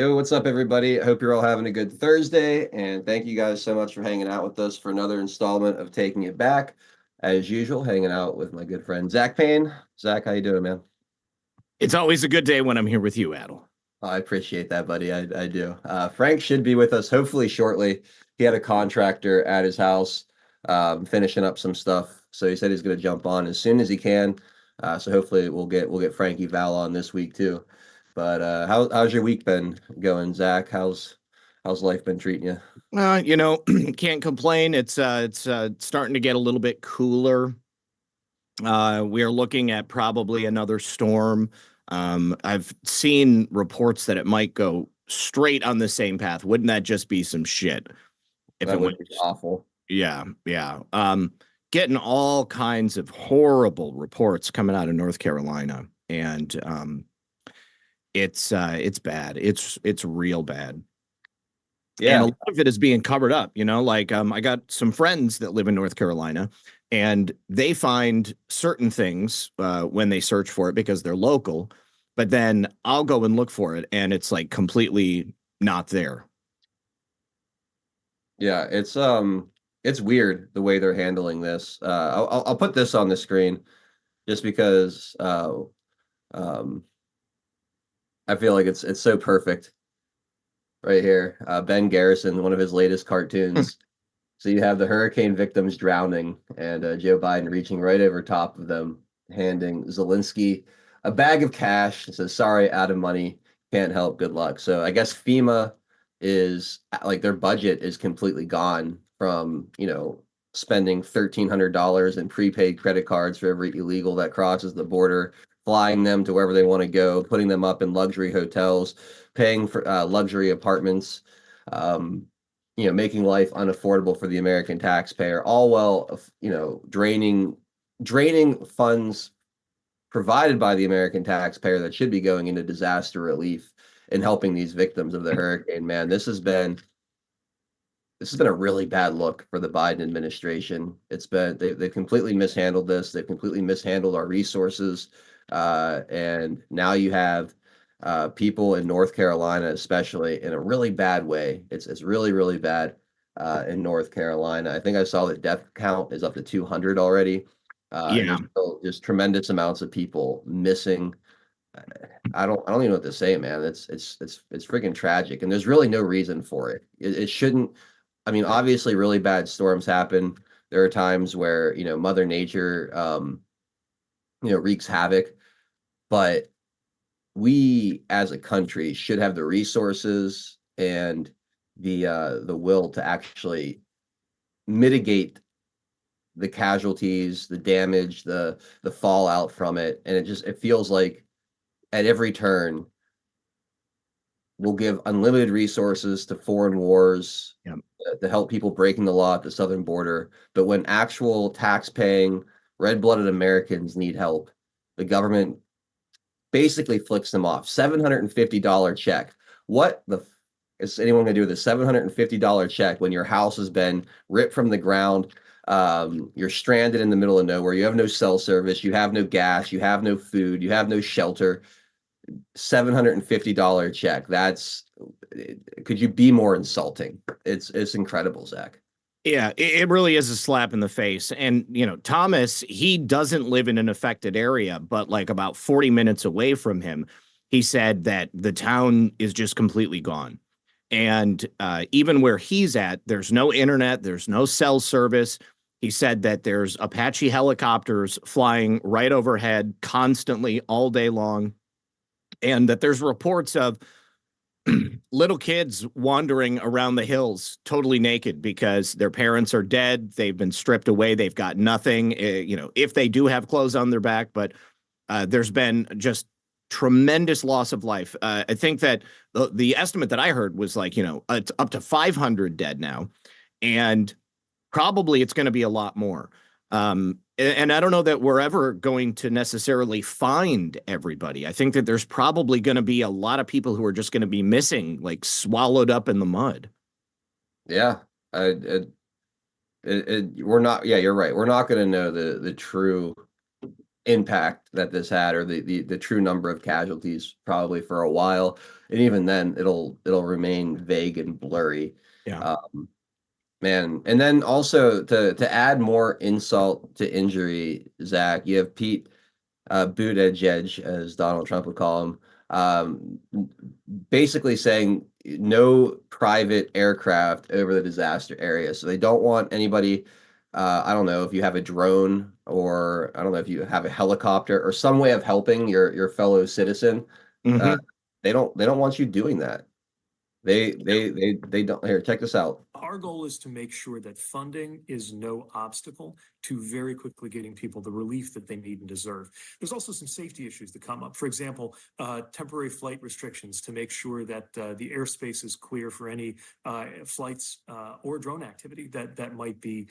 Yo, what's up, everybody? I hope you're all having a good Thursday, and thank you guys so much for hanging out with us for another installment of Taking It Back. As usual, hanging out with my good friend Zach Payne. Zach, how you doing, man? It's always a good day when I'm here with you, Adel. I appreciate that, buddy. I do. Frank should be with us hopefully shortly. He had a contractor at his house finishing up some stuff, so he said he's going to jump on as soon as he can. So hopefully we'll get Frankie Val on this week too. But how's your week been going, Zach? How's life been treating you? Can't complain. It's starting to get a little bit cooler. We are looking at probably another storm. I've seen reports that it might go straight on the same path. Wouldn't that just be some shit if That it would went? be awful. Yeah, yeah. Getting all kinds of horrible reports coming out of North Carolina, and it's bad. It's real bad. And a Yeah, lot of it is being covered up, I got some friends that live in North Carolina, and they find certain things when they search for it because they're local, but then I'll go and look for it and it's like completely not there. yeah, it's weird the way they're handling this. I'll put this on the screen just because um I feel like it's so perfect right here. Ben Garrison, one of his latest cartoons. So you have the hurricane victims drowning, and Joe Biden reaching right over top of them, handing Zelensky a bag of cash. It says, "Sorry, out of money, can't help. Good luck." So I guess FEMA is like their budget is completely gone from spending $1,300 in prepaid credit cards for every illegal that crosses the border, flying them to wherever they want to go, putting them up in luxury hotels, paying for luxury apartments. Um, making life unaffordable for the American taxpayer, all while, draining funds provided by the American taxpayer that should be going into disaster relief and helping these victims of the hurricane. Man, this has been a really bad look for the Biden administration. They've completely mishandled this. They've completely mishandled our resources, and now you have people in North Carolina, especially, in a really bad way. It's really really bad in North Carolina. I think I saw the death count is up to 200 already, and Yeah. there's still just tremendous amounts of people missing. I don't even know what to say, man. It's freaking tragic, and there's really no reason for it. It shouldn't. I mean, obviously, really bad storms happen. There are times where Mother Nature, wreaks havoc, but we as a country should have the resources and the will to actually mitigate the casualties, the damage, the fallout from it. And it feels like at every turn we'll give unlimited resources to foreign wars Yeah. to help people breaking the law at the southern border. But when actual tax-paying, red-blooded Americans need help, the government basically flicks them off. $750 check. What the is anyone going to do with a $750 check when your house has been ripped from the ground? You're stranded in the middle of nowhere. You have no cell service. You have no gas. You have no food. You have no shelter. $750 check. Could you be more insulting? It's incredible, Zach. Yeah, it really is a slap in the face. And, Thomas, he doesn't live in an affected area, but like about 40 minutes away from him, he said that the town is just completely gone. And even where he's at, there's no internet, there's no cell service. He said that there's Apache helicopters flying right overhead constantly all day long, and that there's reports of little kids wandering around the hills totally naked because their parents are dead. They've been stripped away. They've got nothing, if they do have clothes on their back. But there's been just tremendous loss of life. I think that the estimate that I heard was like, it's up to 500 dead now. And probably it's going to be a lot more. And I don't know that we're ever going to necessarily find everybody. I think that there's probably going to be a lot of people who are just going to be missing, like swallowed up in the mud. Yeah, I, we're not. Yeah, you're right. We're not going to know the true impact that this had, or the true number of casualties, probably for a while, and even then it'll remain vague and blurry. Yeah. Um, Man, and then also to add more insult to injury, Zach, you have Pete Buttigieg, as Donald Trump would call him, um, basically saying no private aircraft over the disaster area. So they don't want anybody. I don't know if you have a drone, or I don't know if you have a helicopter or some way of helping your fellow citizen. Uh, Hmm. they don't want you doing that. They don't. Here, check this out. Our goal is to make sure that funding is no obstacle to very quickly getting people the relief that they need and deserve. There's also some safety issues that come up. For example, temporary flight restrictions to make sure that the airspace is clear for any flights or drone activity that might be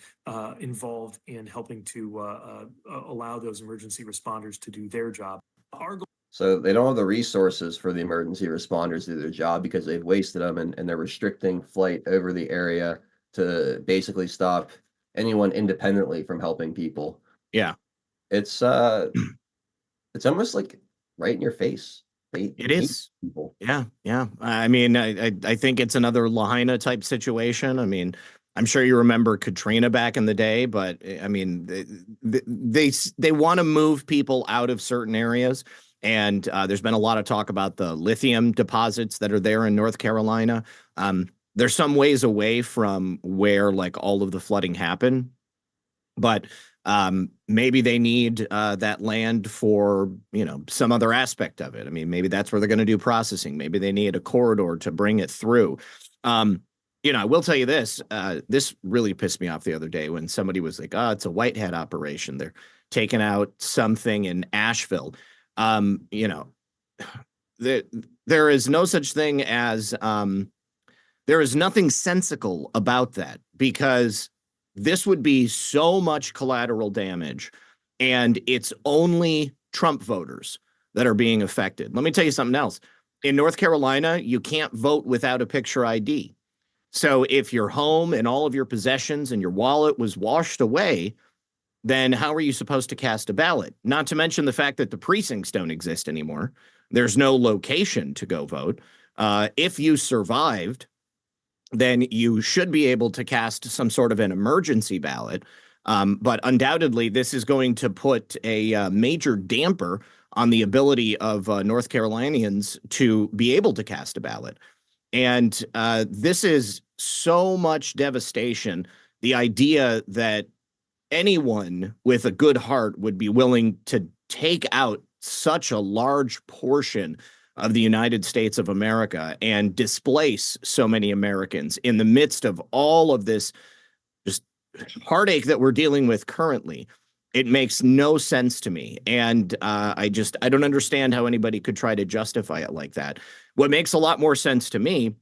involved in helping to allow those emergency responders to do their job. Our goal. So they don't have the resources for the emergency responders to do their job because they've wasted them, and they're restricting flight over the area to basically stop anyone independently from helping people. Yeah. It's uh it's almost like right in your face. It They hate is. people. Yeah, yeah. I mean, I think it's another Lahaina type situation. I mean, I'm sure you remember Katrina back in the day, but I mean, they want to move people out of certain areas, and there's been a lot of talk about the lithium deposits that are there in North Carolina. They're some ways away from where like all of the flooding happened, but maybe they need that land for, you know, some other aspect of it. I mean, maybe that's where they're going to do processing. Maybe they need a corridor to bring it through. Um, you know, I will tell you this. This really pissed me off the other day when somebody was like, "Oh, it's a white hat operation. They're taking out something in Asheville." You know, there there is no such thing as there is nothing sensical about that, because this would be so much collateral damage, and it's only Trump voters that are being affected. Let me tell you something else. In North Carolina, you can't vote without a picture ID. So if your home and all of your possessions and your wallet was washed away, then how are you supposed to cast a ballot? Not to mention the fact that the precincts don't exist anymore. There's no location to go vote. If you survived, then you should be able to cast some sort of an emergency ballot. But undoubtedly, this is going to put a major damper on the ability of North Carolinians to be able to cast a ballot. And this is so much devastation. The idea that anyone with a good heart would be willing to take out such a large portion of the United States of America and displace so many Americans in the midst of all of this just heartache that we're dealing with currently. It makes no sense to me. And I don't understand how anybody could try to justify it like that. What makes a lot more sense to me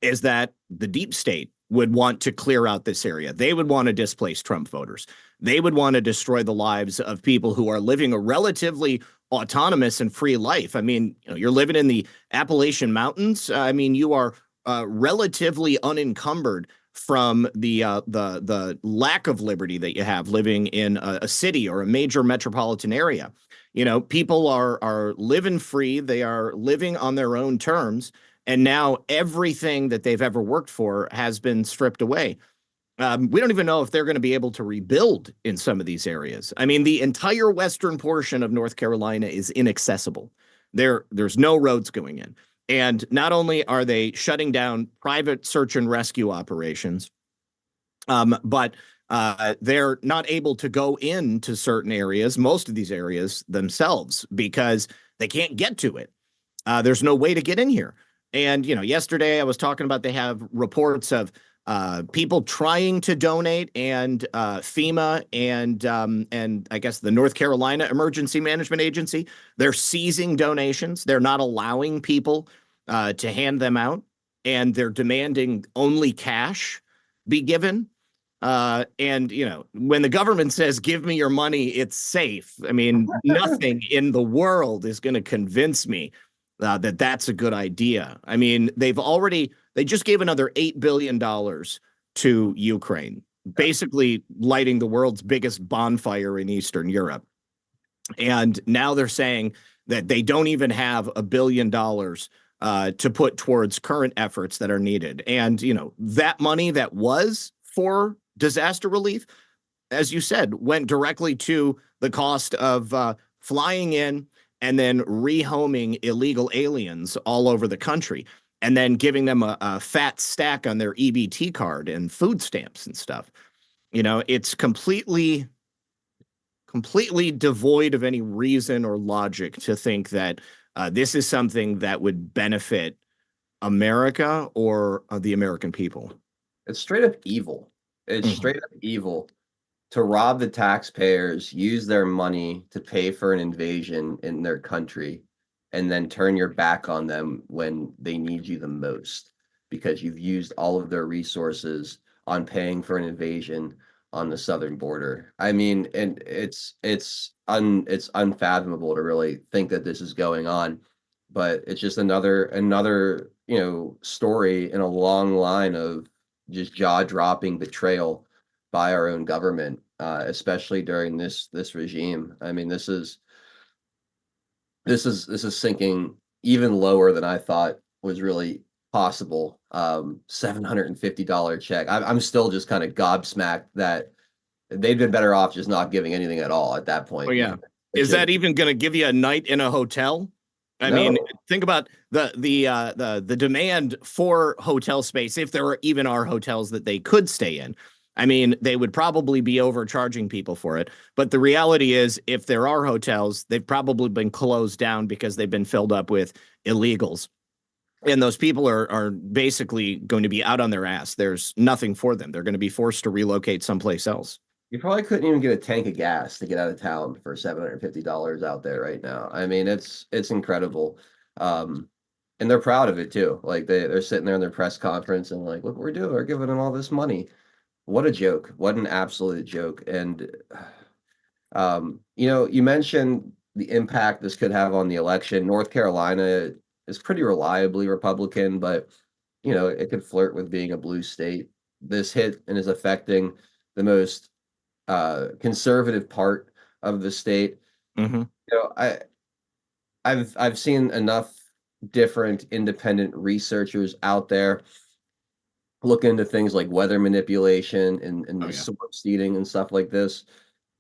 is that the deep state would want to clear out this area. They would want to displace Trump voters. They would want to destroy the lives of people who are living a relatively autonomous and free life. I mean, you know, you're living in the Appalachian Mountains. I mean, you are relatively unencumbered from the lack of liberty that you have living in a city or a major metropolitan area. You know, people are living free. They are living on their own terms, and now everything that they've ever worked for has been stripped away. We don't even know if they're going to be able to rebuild in some of these areas. I mean, the entire western portion of North Carolina is inaccessible. There's no roads going in. And not only are they shutting down private search and rescue operations, but they're not able to go into certain areas, most of these areas themselves, because they can't get to it. There's no way to get in here. And, you know, yesterday I was talking about they have reports of people trying to donate, and FEMA and I guess the North Carolina Emergency Management Agency, they're seizing donations. They're not allowing people to hand them out, and they're demanding only cash be given. And, you know, when the government says, give me your money, it's safe. I mean, nothing in the world is going to convince me that that's a good idea. I mean, they just gave another $8 billion to Ukraine, basically lighting the world's biggest bonfire in Eastern Europe. And now they're saying that they don't even have $1 billion to put towards current efforts that are needed. And, that money that was for disaster relief, as you said, went directly to the cost of flying in and then rehoming illegal aliens all over the country and then giving them a fat stack on their EBT card and food stamps and stuff. It's completely devoid of any reason or logic to think that this is something that would benefit America or the American people. It's straight up evil. It's Mhm. straight up evil to rob the taxpayers, use their money to pay for an invasion in their country, and then turn your back on them when they need you the most because you've used all of their resources on paying for an invasion on the southern border. I mean, and it's unfathomable to really think that this is going on, but it's just another, story in a long line of just jaw-dropping betrayal by our own government, especially during this regime. I mean, this is sinking even lower than I thought was really possible. $750 check. I'm still just kind of gobsmacked that they've been better off just not giving anything at all at that Oh point. yeah. It's Is just that even going to give you a night in a hotel? I mean, no. think about the demand for hotel space, if there even are hotels that they could stay in. I mean, they would probably be overcharging people for it. But the reality is, if there are hotels, they've probably been closed down because they've been filled up with illegals. And those people are basically going to be out on their ass. There's nothing for them. They're going to be forced to relocate someplace else. You probably couldn't even get a tank of gas to get out of town for $750 out there right now. I mean, it's incredible. Um, and they're proud of it too. Like they're sitting there in their press conference and like, look what we're doing. We're giving them all this money. What a joke. What an absolute joke. And you mentioned the impact this could have on the election. North Carolina is pretty reliably Republican, but it could flirt with being a blue state. This hit and is affecting the most conservative part of the state. Mm-hmm. I've seen enough different independent researchers out there look into things like weather manipulation and Oh the yeah. storm seeding and stuff like this.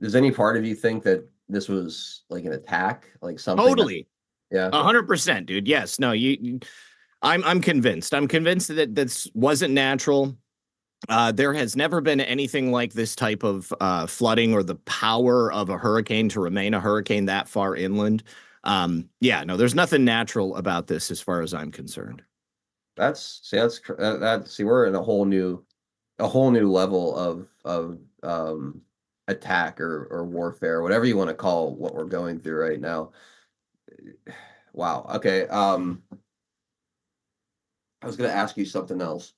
Does any part of you think that this was like an attack, like something that, Totally. yeah, 100%, dude. Yes. No, I'm convinced. I'm convinced that this wasn't natural. There has never been anything like this type of flooding or the power of a hurricane to remain a hurricane that far inland. Yeah, no, there's nothing natural about this as far as I'm concerned. see, we're in a whole new level of attack or warfare, whatever you want to call what we're going through right now. Wow. Okay. I was going to ask you something else.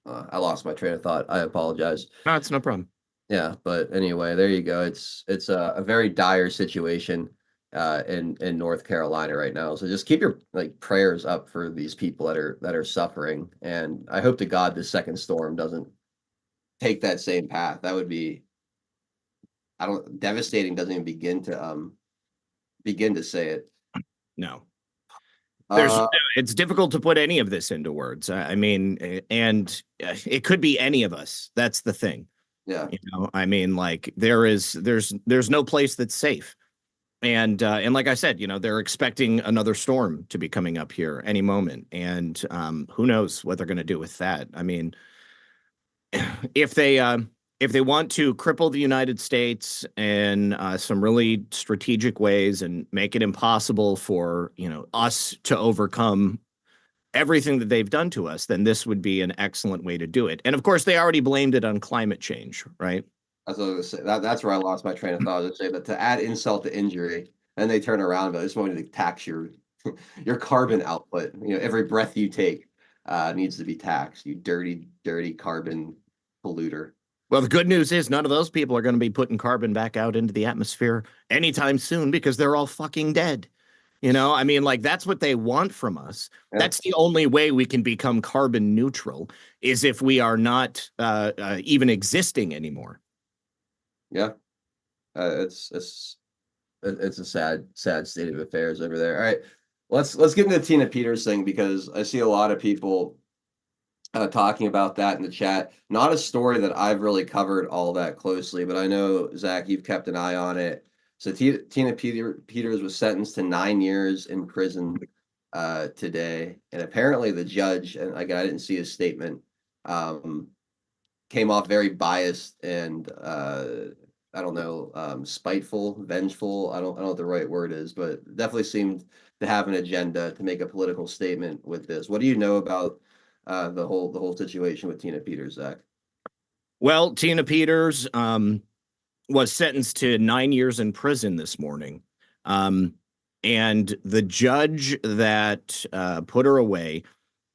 I lost my train of thought. I apologize. No, it's no problem. Yeah, but anyway, there you go. It's a very dire situation in North Carolina right now. So just keep your like prayers up for these people that are suffering. And I hope to God this second storm doesn't take that same path. That would be I don't devastating doesn't even begin to say it. No. There's Uh it's difficult to put any of this into words. I mean, and it could be any of us. That's the thing. yeah. I mean, like there's no place that's safe. And like I said, they're expecting another storm to be coming up here any moment. And who knows what they're going to do with that. I mean, if they if they want to cripple the United States in some really strategic ways and make it impossible for us to overcome everything that they've done to us, then this would be an excellent way to do it. And of course, they already blamed it on climate change, right? That's what I was gonna say. That's where I lost my train of thought. I was gonna say that to add insult to injury, and they turn around, but I just wanted to tax your your carbon output. Every breath you take needs to be taxed. You dirty, dirty carbon polluter. Well, the good news is none of those people are going to be putting carbon back out into the atmosphere anytime soon because they're all fucking dead. I mean, like that's what they want from us. Yeah, That's the only way we can become carbon neutral is if we are not even existing anymore. yeah. It's a sad state of affairs over there. All right, let's get into the Tina Peters thing because I see a lot of people talking about that in the chat. Not a story that I've really covered all that closely, but I know, Zach, you've kept an eye on it. So Peters was sentenced to 9 years in prison today, and apparently the judge, and again, I didn't see his statement, um, came off very biased and I don't know, spiteful, vengeful. I don't know what the right word is, but definitely seemed to have an agenda to make a political statement with this. What do you know about the whole situation with Tina Peters, Zach? Well, Tina Peters was sentenced to 9 years in prison this morning. Um, and the judge that put her away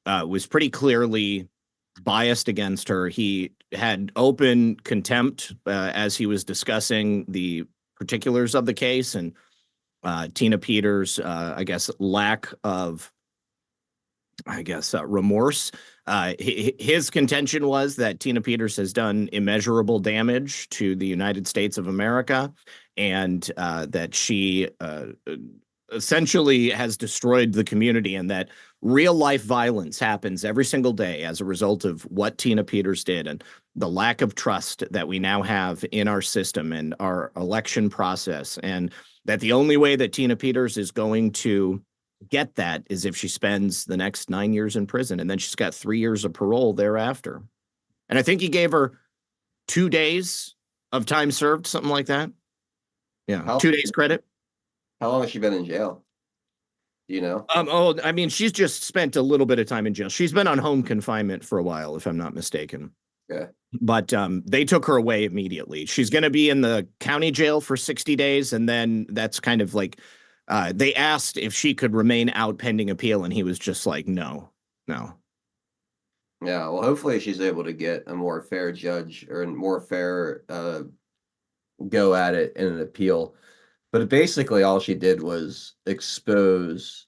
was pretty clearly biased against her. He had open contempt as he was discussing the particulars of the case and Tina Peters, I guess, lack of, remorse. His contention was that Tina Peters has done immeasurable damage to the United States of America and that she essentially has destroyed the community and that real life violence happens every single day as a result of what Tina Peters did and the lack of trust that we now have in our system and our election process. And that the only way that Tina Peters is going to get that is if she spends the next 9 years in prison and then she's got 3 years of parole thereafter. And I think he gave her 2 days of time served, something like that. Yeah, How 2 days credit. how long has she been in jail? Do you know? I mean, she's just spent a little bit of time in jail. She's been on home confinement for a while, if I'm not mistaken. Yeah. But they took her away immediately. She's going to be in the county jail for 60 days, and then that's kind of like they asked if she could remain out pending appeal, and he was just like, no, no. Yeah. Well, hopefully she's able to get a more fair judge or a more fair go at it in an appeal. But basically, all she did was expose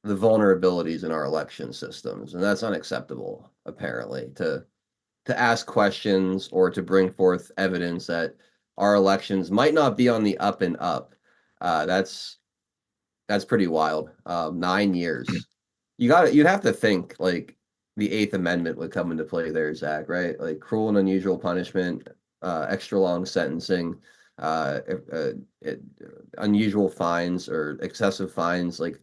the vulnerabilities in our election systems, and that's unacceptable, apparently, to ask questions or to bring forth evidence that our elections might not be on the up and up. That's pretty wild. 9 years. You'd have to think like the Eighth Amendment would come into play there, Zach, right? Like cruel and unusual punishment, extra long sentencing, uh, uh, uh, unusual fines or excessive fines. Like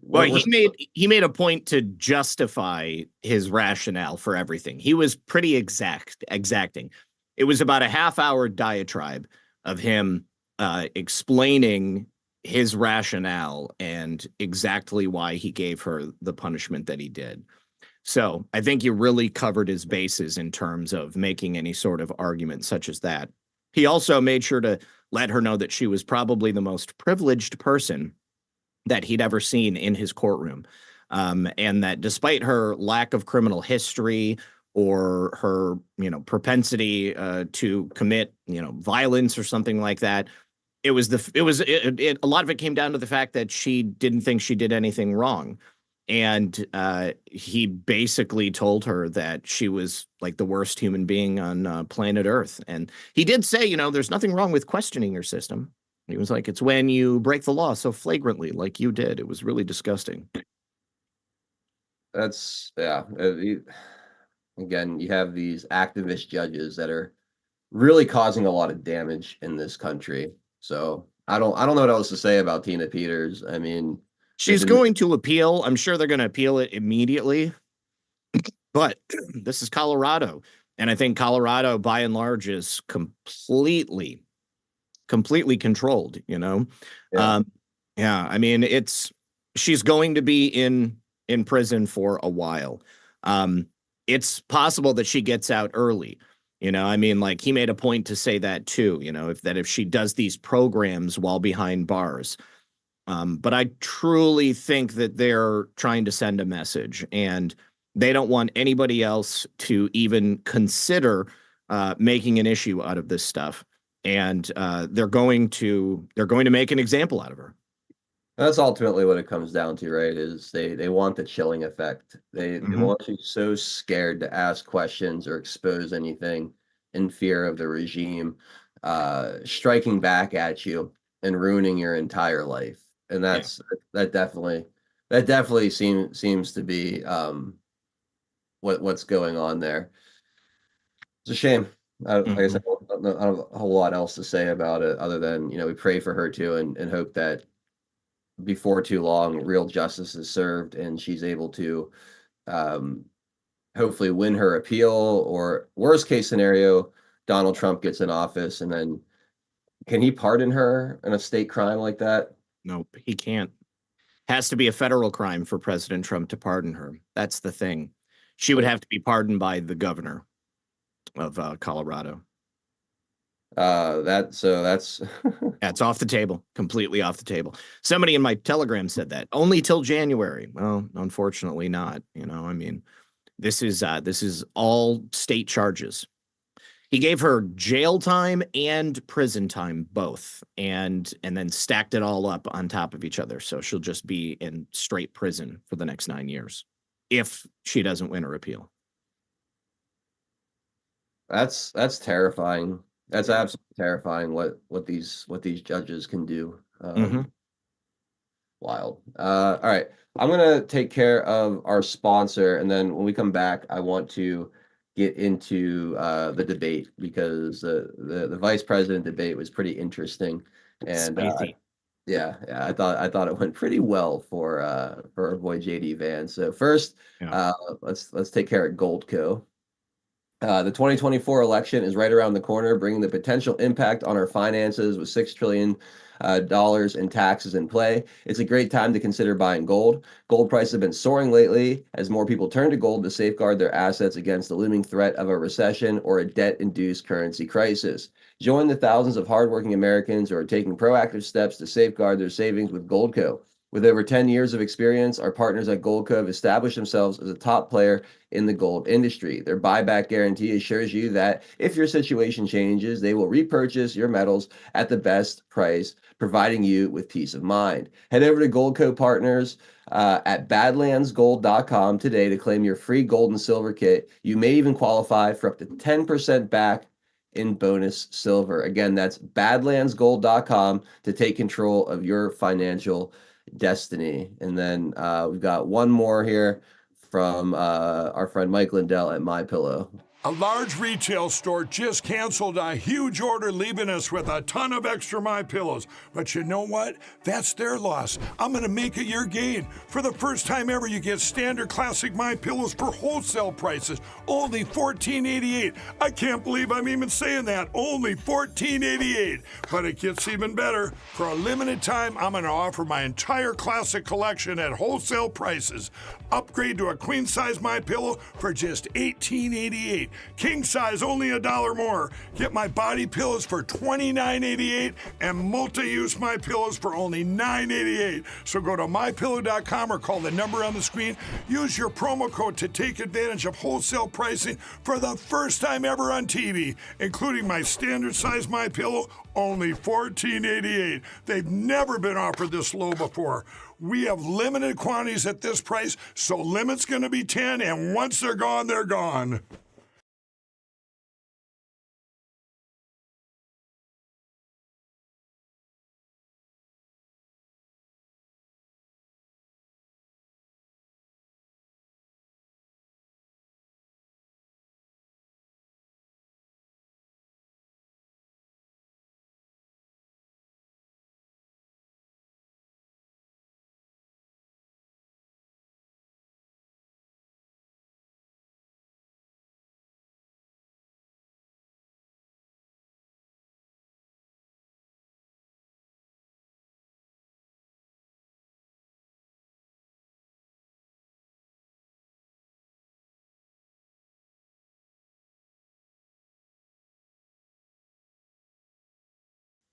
Well, we're he made a point to justify his rationale for everything. He was pretty exacting. It was about a half-hour diatribe of him explaining his rationale and exactly why he gave her the punishment that he did. So I think he really covered his bases in terms of making any sort of argument such as that. He also made sure to let her know that she was probably the most privileged person that he'd ever seen in his courtroom. And that despite her lack of criminal history or her, propensity to commit, violence or something like that, a lot of it came down to the fact that she didn't think she did anything wrong. And he basically told her that she was like the worst human being on planet Earth. And he did say, there's nothing wrong with questioning your system. He was like, it's when you break the law so flagrantly, like you did. It was really disgusting. That's yeah. Again, you have these activist judges that are really causing a lot of damage in this country. So I don't know what else to say about Tina Peters. I mean, they've She's been going to appeal. I'm sure they're going to appeal it immediately. But this is Colorado. And I think Colorado, by and large, is completely controlled. yeah. Um, yeah, I mean, she's going to be in prison for a while. It's possible that she gets out early. I mean, like he made a point to say that too, if she does these programs while behind bars. But I truly think that they're trying to send a message and they don't want anybody else to even consider making an issue out of this stuff. And they're going to make an example out of her. That's ultimately what it comes down to, right? Is they want the chilling effect. They Mhm. want you so scared to ask questions or expose anything in fear of the regime. striking back at you and ruining your entire life. And Yeah. that definitely seems to be what's going on there. It's a shame. Like I Hmm. said, I don't have a whole lot else to say about it other than, we pray for her too and hope that before too long, real justice is served and she's able to um, hopefully win her appeal, or worst case scenario, Donald Trump gets in office and then can he pardon her in a state crime like that? Nope, he can't. Has to be a federal crime for President Trump to pardon her. That's the thing. She would So, have to be pardoned by the governor of Colorado. that's Yeah, it's off the table, completely off the table. Somebody in my Telegram said that only till January. Well, unfortunately not. I mean, this is all state charges. He gave her jail time and prison time both, and then stacked it all up on top of each other. So she'll just be in straight prison for the next 9 years if she doesn't win her appeal. that's terrifying. That's Yeah. absolutely terrifying what these judges can do. Hmm. Wild. All right. I'm gonna take care of our sponsor, and then when we come back, I want to get into the debate because the vice president debate was pretty interesting, and Spicy. yeah, I thought it went pretty well for our boy JD Vance. So first, Yeah. uh, let's take care of Goldco. The 2024 election is right around the corner, bringing the potential impact on our finances with $6 trillion dollars in taxes in play. It's a great time to consider buying gold. Gold prices have been soaring lately as more people turn to gold to safeguard their assets against the looming threat of a recession or a debt-induced currency crisis. Join the thousands of hardworking Americans who are taking proactive steps to safeguard their savings with Goldco. With over 10 years of experience, our partners at Goldco have established themselves as a top player in the gold industry. Their buyback guarantee assures you that if your situation changes, they will repurchase your metals at the best price, providing you with peace of mind. Head over to Goldco Partners at badlandsgold.com today to claim your free gold and silver kit. You may even qualify for up to 10% back in bonus silver. Again, that's badlandsgold.com to take control of your financial destiny. And then we've got one more here from our friend Mike Lindell at My Pillow. A large retail store just canceled a huge order, leaving us with a ton of extra My Pillows. But you know what? That's their loss. I'm going to make it your gain. For the first time ever, you get standard classic My Pillows for wholesale prices, only $14.88. I can't believe I'm even saying that. Only $14.88. But it gets even better. For a limited time, I'm going to offer my entire classic collection at wholesale prices. Upgrade to a queen size My Pillow for just $18.88. King size only $1 more. Get my body pillows for $29.88 and multi-use My Pillows for only $9.88. So go to mypillow.com or call the number on the screen. Use your promo code to take advantage of wholesale pricing for the first time ever on TV, including my standard size My Pillow, only $14.88. They've never been offered this low before. We have limited quantities at this price, so limit's going to be 10, and once they're gone, they're gone.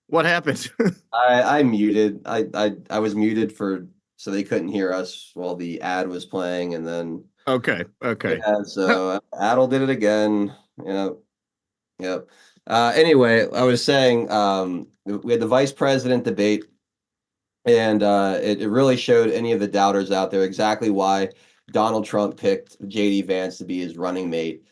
What happened? I muted. I was muted for so they couldn't hear us while the ad was playing, and then Okay. Okay. yeah, so Adel did it again. Yep, yep. Anyway, I was saying we had the vice president debate, and it really showed any of the doubters out there exactly why Donald Trump picked JD Vance to be his running mate.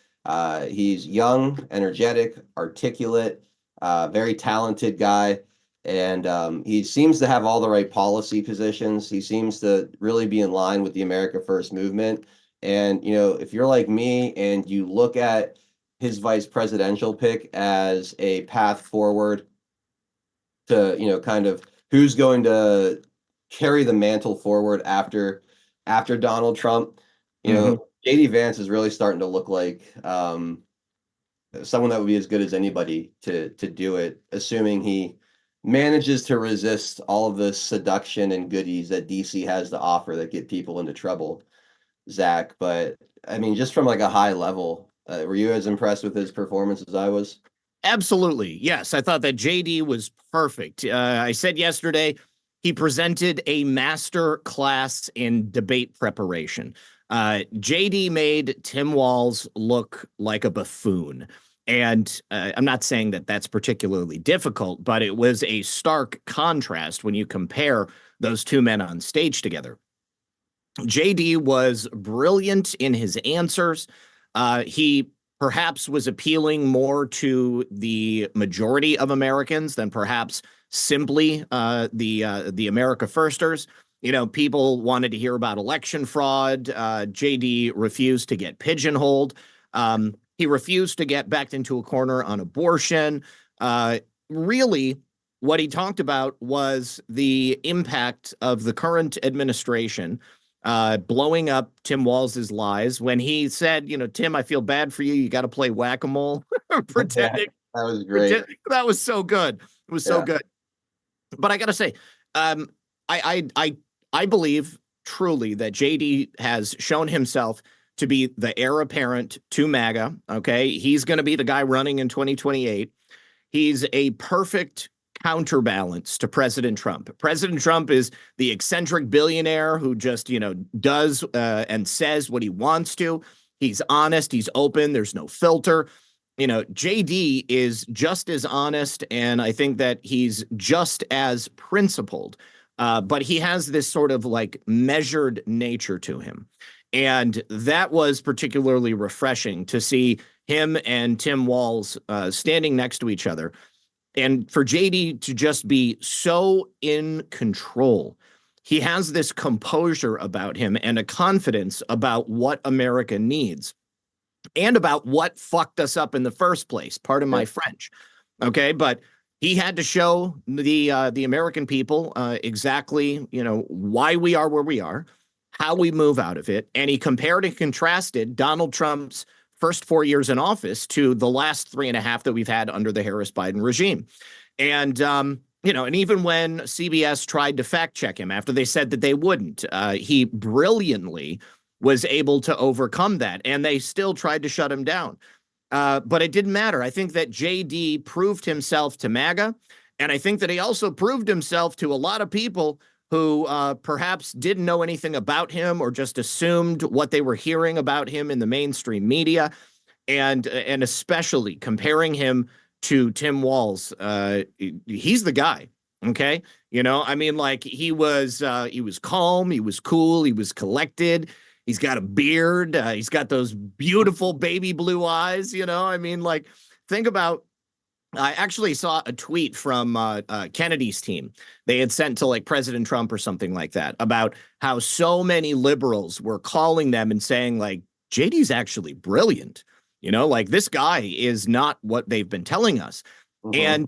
He's young, energetic, articulate. very talented guy. And he seems to have all the right policy positions. He seems to really be in line with the America First movement. And, if you're like me and you look at his vice presidential pick as a path forward to, kind of who's going to carry the mantle forward after Donald Trump, JD Vance is really starting to look like someone that would be as good as anybody to do it, assuming he manages to resist all of the seduction and goodies that DC has to offer that get people into trouble, Zach. But I mean, just from like a high level, were you as impressed with his performance as I was? Absolutely. Yes. I thought that JD was perfect. I said yesterday he presented a master class in debate preparation. JD made Tim Walz look like a buffoon. And I'm not saying that that's particularly difficult, but it was a stark contrast when you compare those two men on stage together. JD was brilliant in his answers. He perhaps was appealing more to the majority of Americans than perhaps simply the America Firsters. People wanted to hear about election fraud. JD refused to get pigeonholed. He refused to get backed into a corner on abortion. Really, what he talked about was the impact of the current administration blowing up Tim Walz's lies when he said, Tim, I feel bad for you. You got to play whack-a-mole. pretending, That was great. that was so good. It was so good. But I got to say, I believe truly that JD has shown himself to be the heir apparent to MAGA. Okay. He's going to be the guy running in 2028. He's a perfect counterbalance to President Trump. President Trump is the eccentric billionaire who just, does and says what he wants to. He's honest. He's open. There's no filter. JD is just as honest, and I think that he's just as principled. But he has this sort of like measured nature to him. And that was particularly refreshing to see him and Tim Walz standing next to each other. And for JD to just be so in control, he has this composure about him and a confidence about what America needs and about what fucked us up in the first place. Pardon my French. Okay. But he had to show the American people exactly, why we are where we are, how we move out of it. And he compared and contrasted Donald Trump's first 4 years in office to the last 3.5 that we've had under the Harris-Biden regime. And, and even when CBS tried to fact check him after they said that they wouldn't, he brilliantly was able to overcome that. And they still tried to shut him down. But it didn't matter. I think that JD proved himself to MAGA. And I think that he also proved himself to a lot of people who perhaps didn't know anything about him or just assumed what they were hearing about him in the mainstream media, and especially comparing him to Tim Walz. He's the guy. Okay. He was calm. He was cool. He was collected. He's got a beard. He's got those beautiful baby blue eyes. Think about, I actually saw a tweet from Kennedy's team. They had sent to like President Trump or something like that about how so many liberals were calling them and saying like, JD's actually brilliant. This guy is not what they've been telling us. And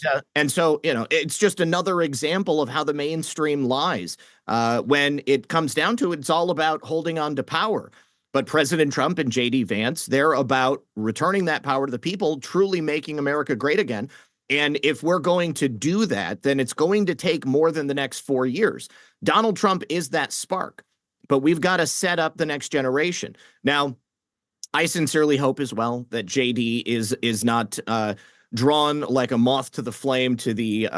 so, it's just another example of how the mainstream lies. When it comes down to it, it's all about holding on to power. But President Trump and JD Vance, they're about returning that power to the people, truly making America great again. And if we're going to do that, then it's going to take more than the next 4 years. Donald Trump is that spark, but we've got to set up the next generation. Now, I sincerely hope as well that JD is not drawn like a moth to the flame to the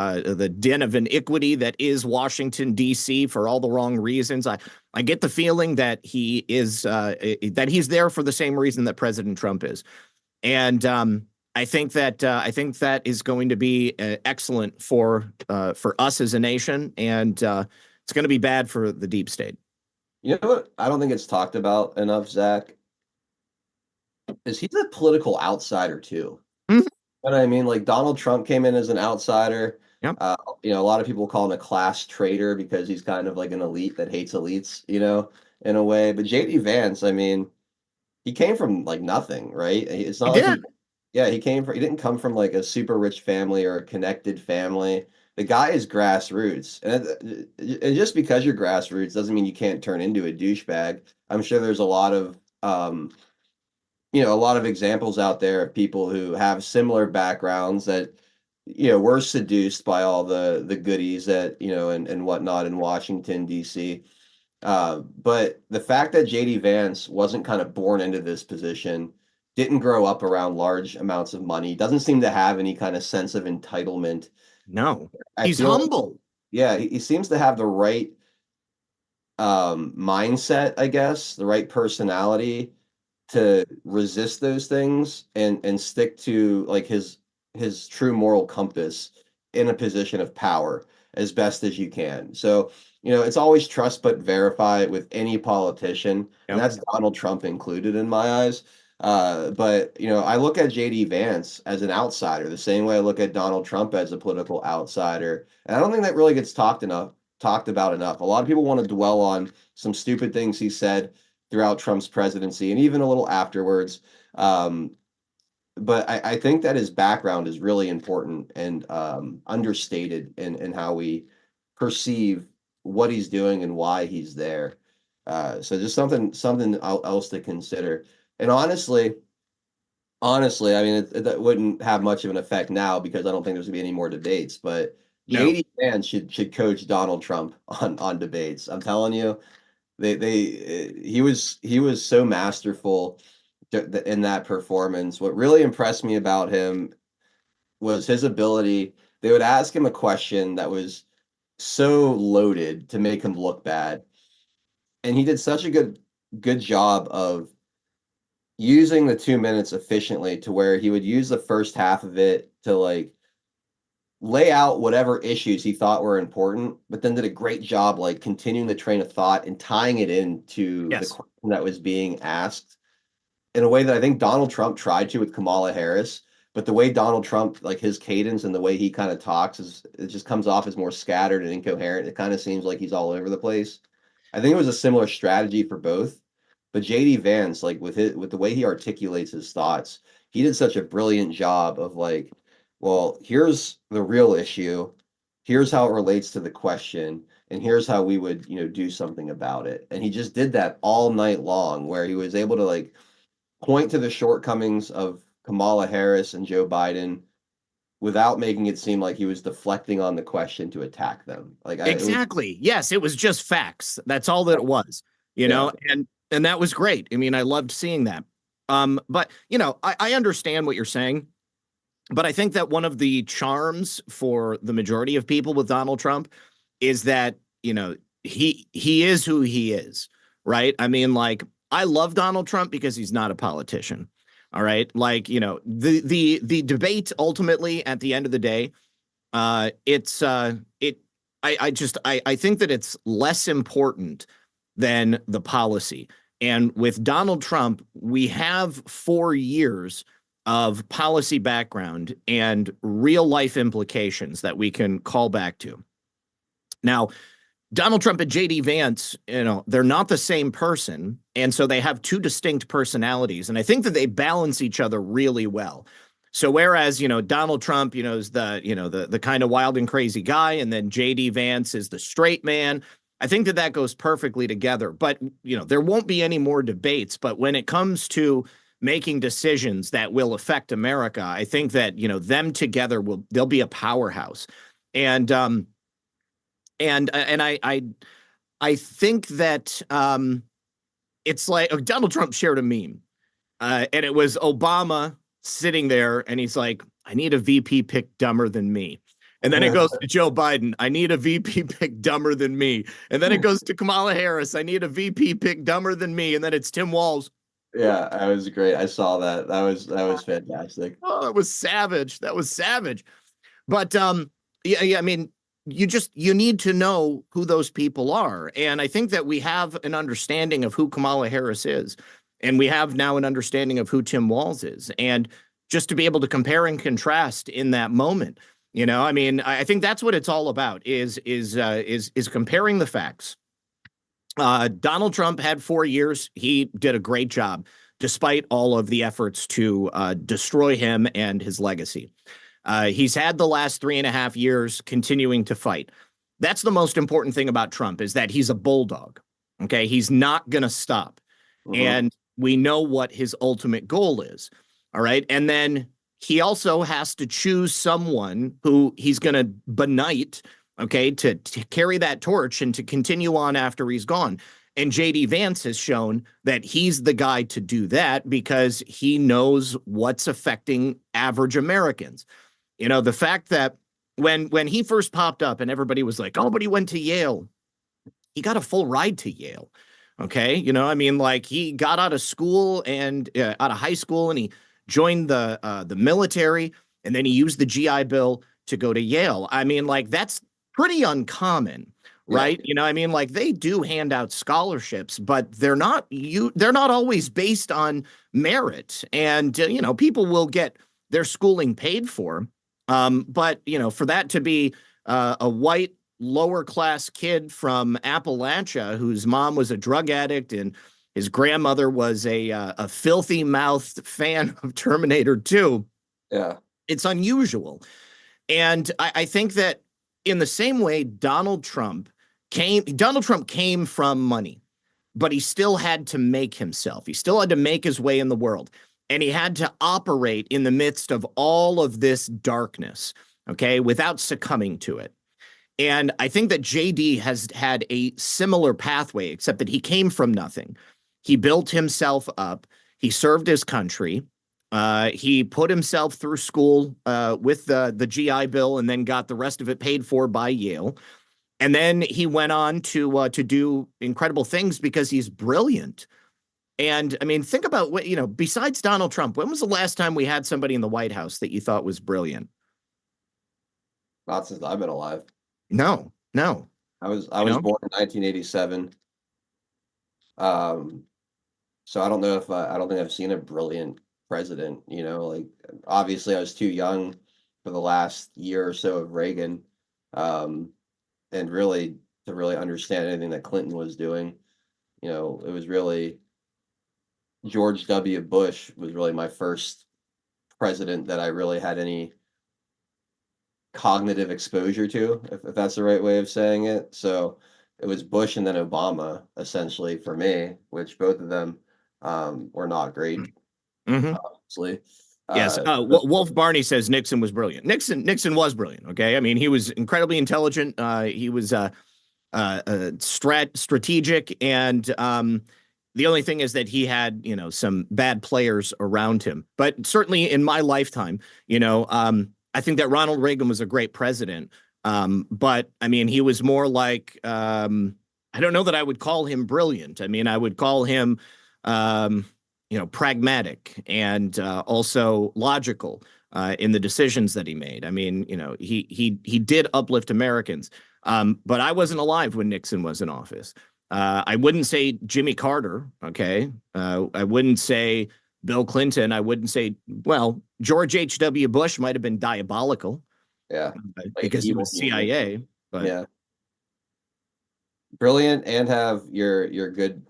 den of iniquity that is Washington, D.C. for all the wrong reasons. I get the feeling that he is that he's there for the same reason that President Trump is. And I think that is going to be excellent for us as a nation. And it's going to be bad for the deep state. You know what? I don't think it's talked about enough, Zach, is he's a political outsider too. But I mean, like Donald Trump came in as an outsider. Yep. A lot of people call him a class traitor because he's kind of like an elite that hates elites, in a way. But JD Vance, I mean, he came from like nothing, right? It's He not like did. yeah, he didn't come from like a super rich family or a connected family. The guy is grassroots. And just because you're grassroots doesn't mean you can't turn into a douchebag. I'm sure there's a lot of examples out there of people who have similar backgrounds that, were seduced by all the goodies that, and whatnot in Washington, D.C. But the fact that JD Vance wasn't kind of born into this position, didn't grow up around large amounts of money, doesn't seem to have any kind of sense of entitlement. No, I he's feel, humble. yeah, he seems to have the right mindset, I guess, the right personality to resist those things and stick to like his true moral compass in a position of power as best as you can. So, it's always trust but verify with any politician, and Yep. that's Donald Trump included in my eyes. But I look at JD Vance as an outsider, the same way I look at Donald Trump as a political outsider. And I don't think that really gets talked about enough. A lot of people want to dwell on some stupid things he said throughout Trump's presidency and even a little afterwards. Um, but I think that his background is really important and understated in how we perceive what he's doing and why he's there. So just something else to consider. And honestly, I mean, that wouldn't have much of an effect now because I don't think there's gonna be any more debates. But No, JD Vance should coach Donald Trump on debates. I'm telling you, he was so masterful in that performance. What really impressed me about him was his ability. They would ask him a question that was so loaded to make him look bad, and he did such a good job of using the 2 minutes efficiently to where he would use the first half of it to like lay out whatever issues he thought were important, but then did a great job like continuing the train of thought and tying it into the yes, question that was being asked in a way that I think Donald Trump tried to with Kamala Harris. But the way Donald Trump, like his cadence and the way he kind of talks, it just comes off as more scattered and incoherent. It kind of seems like he's all over the place. I think it was a similar strategy for both. But JD Vance, like with the way he articulates his thoughts, he did such a brilliant job of like, well, here's the real issue, here's how it relates to the question, and here's how we would, do something about it. And he just did that all night long, where he was able to like point to the shortcomings of Kamala Harris and Joe Biden without making it seem like he was deflecting on the question to attack them. It was, exactly. Yes, it was just facts. That's all that it was, yeah, and that was great. I mean, I loved seeing that. But I understand what you're saying, but I think that one of the charms for the majority of people with Donald Trump is that, he is who he is, right? I mean, like, I love Donald Trump because he's not a politician. All right. Like, the debate ultimately at the end of the day, it's it I think that it's less important than the policy. And with Donald Trump, we have 4 years of policy background and real life implications that we can call back to. Now, Donald Trump and JD Vance, they're not the same person. And so they have two distinct personalities. And I think that they balance each other really well. So whereas, Donald Trump, is the kind of wild and crazy guy, and then JD Vance is the straight man. I think that goes perfectly together. But, there won't be any more debates. But when it comes to making decisions that will affect America, I think that, them together they'll be a powerhouse. And I think that it's like Donald Trump shared a meme, and it was Obama sitting there, and he's like, "I need a VP pick dumber than me." And then it goes to Joe Biden, "I need a VP pick dumber than me." And then it goes to Kamala Harris, "I need a VP pick dumber than me." And then it's Tim Walz. yeah, that was great. I saw that. That was fantastic. Oh, that was savage. That was savage. But yeah, I mean, you need to know who those people are. And I think that we have an understanding of who Kamala Harris is. And we have now an understanding of who Tim Walz is. And just to be able to compare and contrast in that moment. You know, I mean, I think that's what it's all about is comparing the facts. Donald Trump had 4 years. He did a great job, despite all of the efforts to destroy him and his legacy. He's had the last 3.5 years continuing to fight. That's the most important thing about Trump, is that he's a bulldog. Okay, he's not going to stop. And we know what his ultimate goal is. All right. And then he also has to choose someone who he's going to benight, okay, to carry that torch and to continue on after he's gone. And JD Vance has shown that he's the guy to do that because he knows what's affecting average Americans. You know, the fact that when he first popped up and everybody was like, oh, but he went to Yale. He got a full ride to Yale. Okay. You know, I mean, like, he got out of school and out of high school, and he joined the military, and then he used the GI Bill to go to Yale. I mean, like, that's pretty uncommon, right? You know, I mean, like, they do hand out scholarships, but they're not always based on merit. And you know, people will get their schooling paid for. But you know, for that to be a white lower class kid from Appalachia whose mom was a drug addict and his grandmother was a filthy mouthed fan of Terminator 2. Yeah. It's unusual. And I think that in the same way, Donald Trump came from money, but he still had to make himself. He still had to make his way in the world. And he had to operate in the midst of all of this darkness, okay, without succumbing to it. And I think that JD has had a similar pathway, except that he came from nothing. He built himself up. He served his country. He put himself through school with the GI Bill, and then got the rest of it paid for by Yale. And then he went on to do incredible things because he's brilliant. And I mean, think about what, you know, besides Donald Trump, when was the last time we had somebody in the White House that you thought was brilliant? Not since I've been alive. No. I was know? born in 1987. So I don't know if I don't think I've seen a brilliant president, you know, like, obviously I was too young for the last year or so of Reagan. And really to really understand anything that Clinton was doing. You know, it was really George W. Bush was really my first president that I really had any cognitive exposure to, if that's the right way of saying it. So it was Bush and then Obama, essentially, for me, which both of them were not great, obviously. Yes. Wolf Barney says Nixon was brilliant. Nixon was brilliant. Okay. I mean, he was incredibly intelligent. He was strategic. And the only thing is that he had, you know, some bad players around him. But certainly in my lifetime, you know, I think that Ronald Reagan was a great president. But I mean, he was more like, I don't know that I would call him brilliant. I mean, I would call him, you know, pragmatic and also logical in the decisions that he made. I mean, you know, he did uplift Americans, but I wasn't alive when Nixon was in office. I wouldn't say Jimmy Carter, okay? I wouldn't say Bill Clinton. I wouldn't say, well, George H.W. Bush might have been diabolical. Yeah. Because he was CIA. But yeah. Brilliant and have your good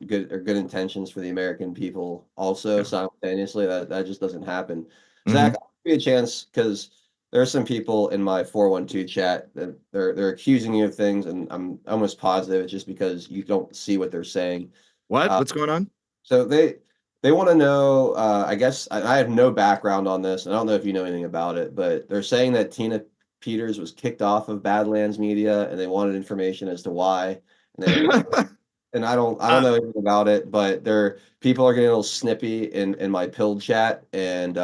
intentions for the American people also simultaneously. That just doesn't happen. Zach, I'll give you a chance because there are some people in my 412 chat that they're accusing you of things, and I'm almost positive it's just because you don't see what they're saying. What's going on? So they want to know. I guess I have no background on this, and I don't know if you know anything about it, but they're saying that Tina Peters was kicked off of Badlands Media, and they wanted information as to why. And I don't know anything about it, but people are getting a little snippy in my pilled chat, and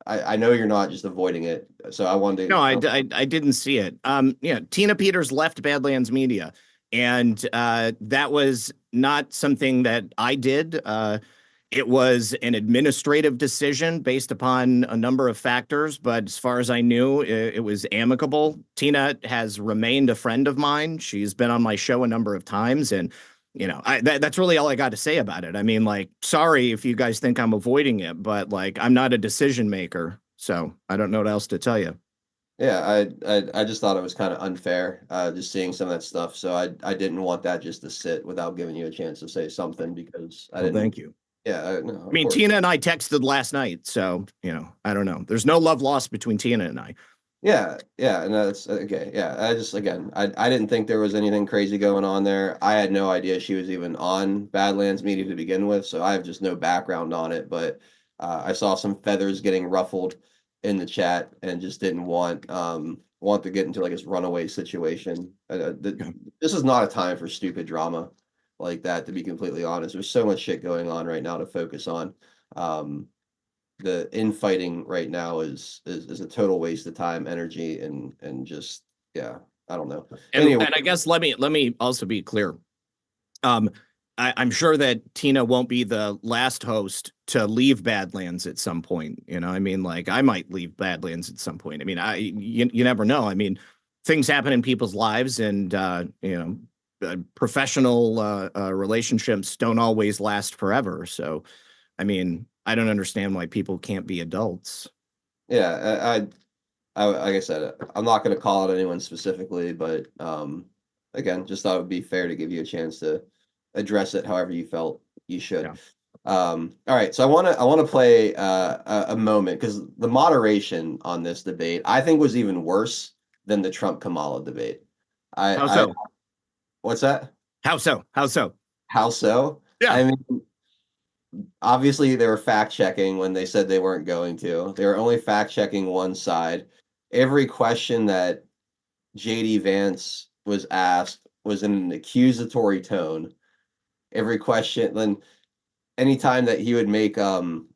I know you're not just avoiding it, so I wanted to. No, I didn't see it. Yeah, Tina Peters left Badlands Media, and that was not something that I did. It was an administrative decision based upon a number of factors, but as far as I knew, it was amicable. Tina has remained a friend of mine. She's been on my show a number of times, and That's really all I got to say about it. I mean, like, sorry if you guys think I'm avoiding it, but like, I'm not a decision maker, so I don't know what else to tell you. Yeah, I just thought it was kind of unfair, just seeing some of that stuff. So I didn't want that just to sit without giving you a chance to say something because I Well, didn't. thank you. Yeah, no, I of mean, course. Tina and I texted last night, so I don't know. There's no love lost between Tina and I. Yeah, yeah, and that's okay. Yeah, I just again, I didn't think there was anything crazy going on there. I had no idea she was even on Badlands Media to begin with, so I have just no background on it. But I saw some feathers getting ruffled in the chat, and just didn't want to get into like this runaway situation. Okay. This is not a time for stupid drama like that, to be completely honest. There's so much shit going on right now to focus on. Um, the infighting right now is a total waste of time, energy, and just yeah, I don't know. And Anyway, and I guess let me also be clear. Um, I'm sure that Tina won't be the last host to leave Badlands at some point. I mean, like, I might leave Badlands at some point. I mean, you never know. I mean, things happen in people's lives, and professional relationships don't always last forever. So, I mean, I don't understand why people can't be adults. yeah, like I said, I'm not going to call out anyone specifically, but again, just thought it would be fair to give you a chance to address it however you felt you should. Yeah. All right, so I want to play a moment because the moderation on this debate I think was even worse than the Trump Kamala debate. How I so? What's that? How so? How so? How so? Yeah. I mean, obviously they were fact checking when they said they weren't going to. They were only fact checking one side. Every question that JD Vance was asked was in an accusatory tone. Every question, then anytime that he would make so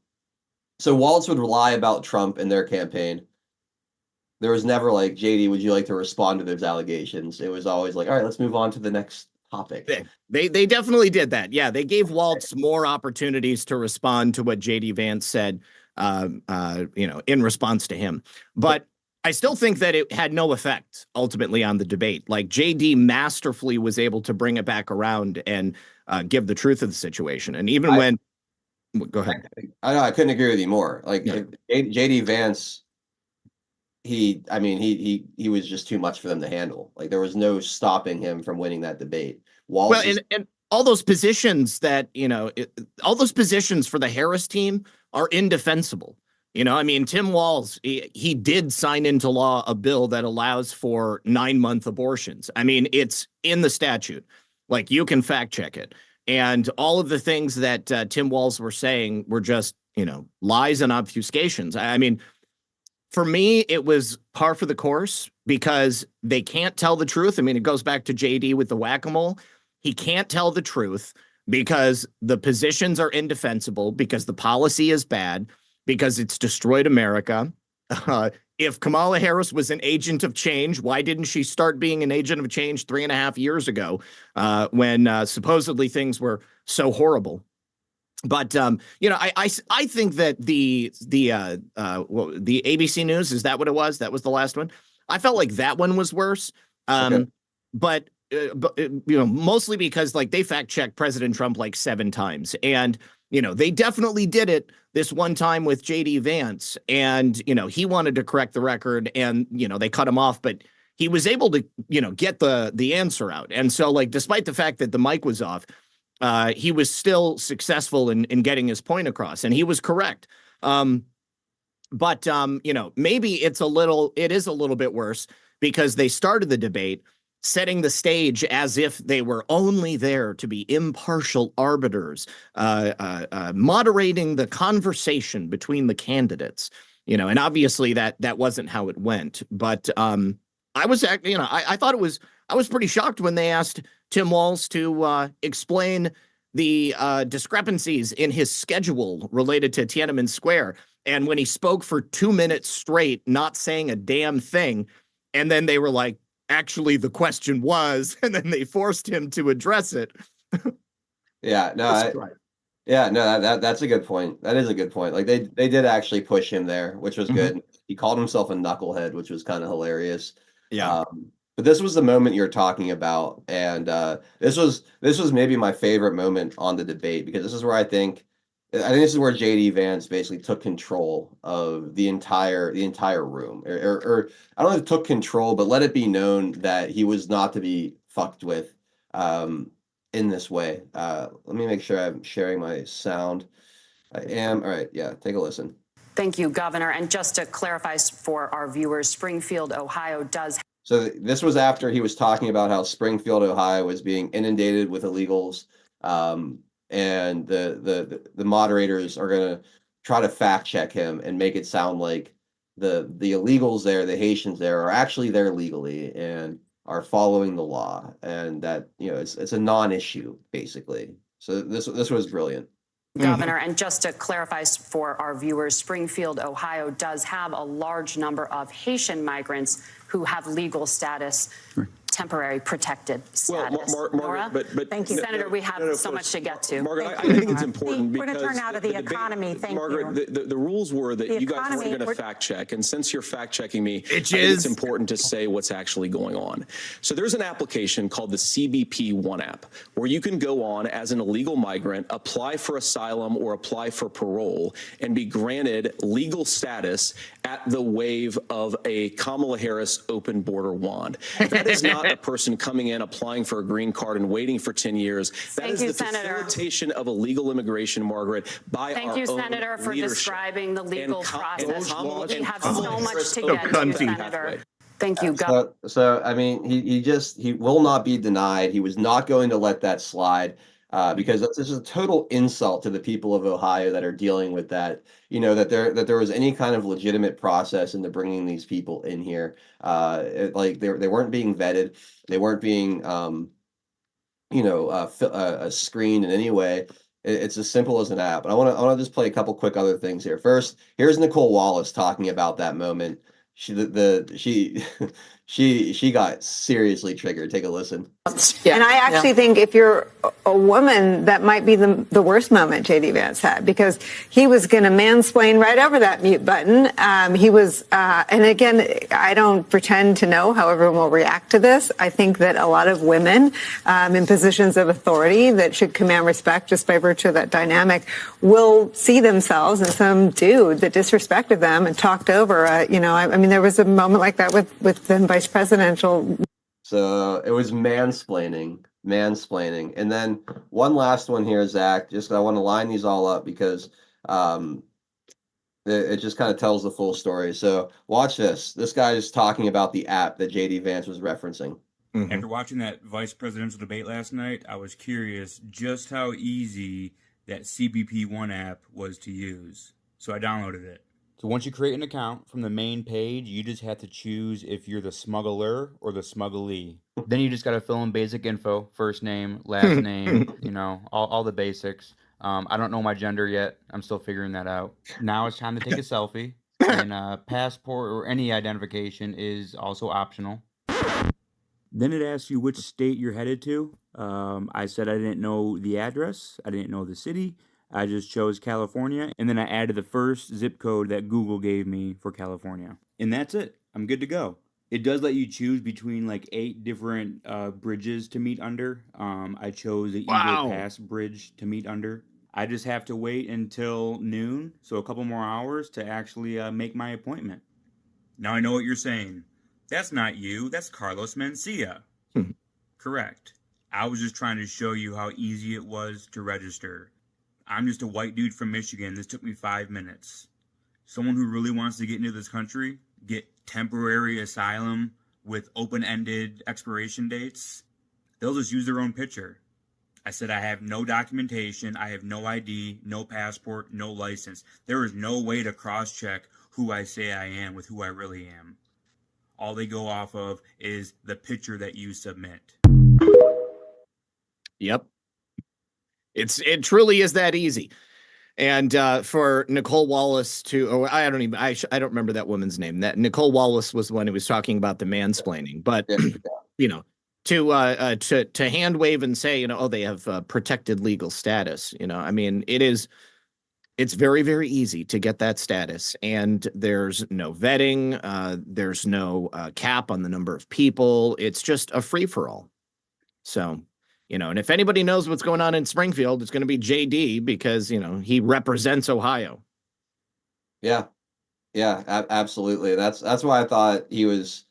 Waltz would lie about Trump in their campaign. There was never like, JD, would you like to respond to those allegations? It was always like, all right, let's move on to the next topic. They definitely did that. Yeah, they gave Waltz more opportunities to respond to what JD Vance said, in response to him. But I still think that it had no effect ultimately on the debate. Like, JD masterfully was able to bring it back around and give the truth of the situation. And even when, go ahead. I know I couldn't agree with you more. Like, Yeah. JD Vance, I mean, he was just too much for them to handle. Like, there was no stopping him from winning that debate. Well, Waltz is and all those positions that, all those positions for the Harris team are indefensible. I mean, Tim Walz, he did sign into law a bill that allows for 9-month abortions. I mean, it's in the statute. Like, you can fact check it. And all of the things that Tim Walz were saying were just, lies and obfuscations. I mean, for me, it was par for the course because they can't tell the truth. I mean, it goes back to JD with the whack-a-mole. He can't tell the truth because the positions are indefensible, because the policy is bad, because it's destroyed America. If Kamala Harris was an agent of change, why didn't she start being an agent of change 3.5 years ago when supposedly things were so horrible? But I think that the ABC News, is that what it was? That was the last one. I felt like that one was worse. okay. But mostly because like they fact checked President Trump like 7 times, and they definitely did it this one time with JD Vance, and he wanted to correct the record, and they cut him off, but he was able to get the answer out, and so like despite the fact that the mic was off, he was still successful in getting his point across, and he was correct. But maybe it is a little bit worse because they started the debate setting the stage as if they were only there to be impartial arbiters, moderating the conversation between the candidates. And obviously that wasn't how it went. But I was, I thought I was pretty shocked when they asked Tim Walz to explain the discrepancies in his schedule related to Tiananmen Square. And when he spoke for 2 minutes straight, not saying a damn thing, and then they were like, actually, the question was, and then they forced him to address it. Yeah, no, yeah, no, that's a good point. That is a good point. Like they did actually push him there, which was Mhm. good. He called himself a knucklehead, which was kind of hilarious. Yeah. But this was the moment you're talking about, and this was maybe my favorite moment on the debate because this is where I think this is where JD Vance basically took control of the entire room, or I don't know if took control, but let it be known that he was not to be fucked with um, in this way. Let me make sure I'm sharing my sound. I am. All right. Yeah. Take a listen. Thank you, Governor. And just to clarify for our viewers, Springfield, Ohio does. So this was after he was talking about how Springfield, Ohio was being inundated with illegals. And the moderators are gonna try to fact check him and make it sound like the illegals there, the Haitians there, are actually there legally and are following the law, and that it's a non-issue basically. So this was brilliant. Governor, and just to clarify for our viewers, Springfield, Ohio does have a large number of Haitian migrants who have legal status, temporary protected status. Margaret, but thank you, Senator. We have so much to get to. Margaret, I think it's important we're because going to turn out of the economy. Thank Margaret, you. the rules were that The you guys economy, weren't going we're- to fact check, and since you're fact checking me, I think is. it's important to say what's actually going on. So there's an application called the CBP One app where you can go on as an illegal migrant, apply for asylum or apply for parole, and be granted legal status at the wave of a Kamala Harris open border wand. That is not a person coming in, applying for a green card and waiting for 10 years. That Thank is you, the Senator. facilitation of illegal immigration, Margaret, by Thank our you, own Senator, for leadership. describing the legal And process. Kamala- We have Kamala so much Harris to opened get the to, cunty. Senator. pathway. Thank you, Governor. So I mean, he will not be denied. He was not going to let that slide because this is a total insult to the people of Ohio that are dealing with that. That there was any kind of legitimate process into bringing these people in here. Like they weren't being vetted. They weren't being screened in any way. It's as simple as an app. And I want to just play a couple quick other things here. First, here's Nicole Wallace talking about that moment. She she got seriously triggered. Take a listen. And I actually think if you're a woman, that might be the worst moment J.D. Vance had, because he was going to mansplain right over that mute button. He was, and again, I don't pretend to know how everyone will react to this. I think that a lot of women in positions of authority that should command respect just by virtue of that dynamic will see themselves in some dude that disrespected them and talked over. I mean, there was a moment like that with then vice presidential. So it was mansplaining. And then one last one here, Zach, just I want to line these all up because it just kind of tells the full story. So watch this. This guy is talking about the app that JD Vance was referencing. After watching that vice presidential debate last night, I was curious just how easy that CBP One app was to use. So I downloaded it. So once you create an account from the main page, you just have to choose if you're the smuggler or the smugglee. Then you just got to fill in basic info, first name, last name, all the basics. I don't know my gender yet. I'm still figuring that out. Now it's time to take a selfie. And passport or any identification is also optional. Then it asks you which state you're headed to. I said I didn't know the address. I didn't know the city. I just chose California, and then I added the first zip code that Google gave me for California. And that's it. I'm good to go. It does let you choose between like 8 different bridges to meet under. I chose the Eagle Pass bridge to meet under. I just have to wait until noon, so a couple more hours to actually make my appointment. Now I know what you're saying. That's not you. That's Carlos Mencia. Correct. I was just trying to show you how easy it was to register. I'm just a white dude from Michigan. This took me 5 minutes. Someone who really wants to get into this country, get temporary asylum with open-ended expiration dates, they'll just use their own picture. I said I have no documentation, I have no ID, no passport, no license. There is no way to cross-check who I say I am with who I really am. All they go off of is the picture that you submit. Yep. It truly is that easy. And for Nicole Wallace I don't remember that woman's name. That Nicole Wallace was the one who was talking about the mansplaining. But to hand wave and say, they have protected legal status. I mean, it is It's very, very easy to get that status, and there's no vetting. There's no cap on the number of people. It's just a free for all. So, and if anybody knows what's going on in Springfield, it's going to be JD because, he represents Ohio. Yeah. Yeah, absolutely. That's why I thought he was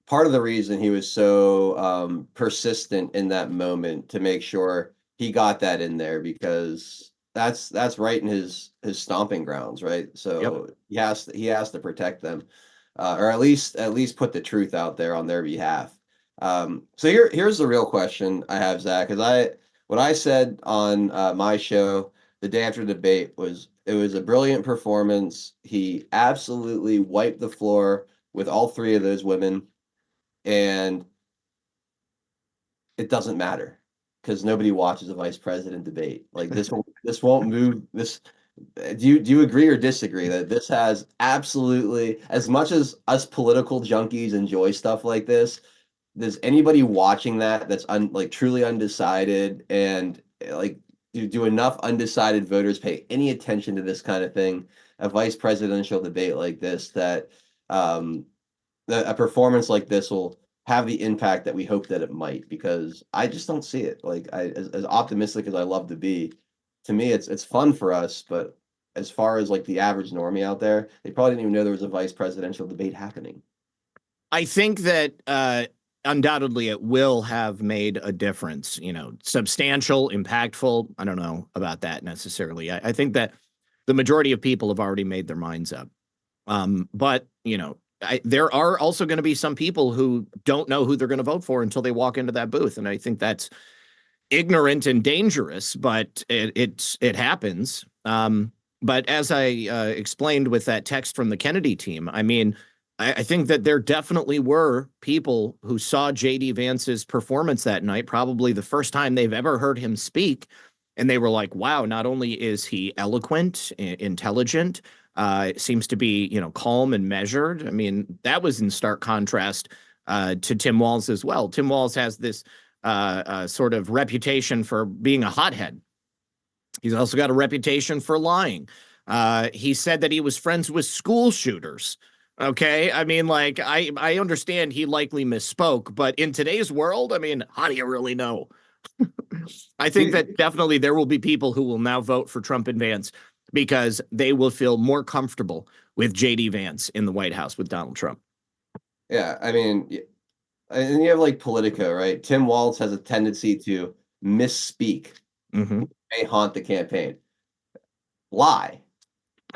part of the reason he was so persistent in that moment to make sure he got that in there, because that's right in his stomping grounds, right? So he has to protect them, or at least put the truth out there on their behalf. So here's the real question I have, Zach, because what I said on my show the day after the debate was it was a brilliant performance. He absolutely wiped the floor with all three of those women, and it doesn't matter because nobody watches a vice president debate. Like this won't move this. Do you agree or disagree that this has absolutely, as much as us political junkies enjoy stuff like this, does anybody watching that's like truly undecided, and like do enough undecided voters pay any attention to this kind of thing, a vice presidential debate like this, that a performance like this will have the impact that we hope that it might? Because I just don't see it. Like as optimistic as I love to be, to me it's fun for us, but as far as like the average normie out there, they probably didn't even know there was a vice presidential debate happening. I think that undoubtedly it will have made a difference, substantial, impactful. I don't know about that necessarily. I think that the majority of people have already made their minds up. But, there are also going to be some people who don't know who they're going to vote for until they walk into that booth. And I think that's ignorant and dangerous, but it happens. But as I explained with that text from the Kennedy team, I mean, I think that there definitely were people who saw J.D. Vance's performance that night, probably the first time they've ever heard him speak. And they were like, wow, not only is he eloquent, intelligent, seems to be, calm and measured. I mean, that was in stark contrast to Tim Walz as well. Tim Walz has this sort of reputation for being a hothead. He's also got a reputation for lying. He said that he was friends with school shooters. Okay. I mean, like, I understand he likely misspoke, but in today's world, I mean, how do you really know? I think that definitely there will be people who will now vote for Trump and Vance because they will feel more comfortable with J.D. Vance in the White House with Donald Trump. Yeah. I mean, and you have like Politico, right? Tim Walz has a tendency to misspeak, may haunt the campaign. Lie.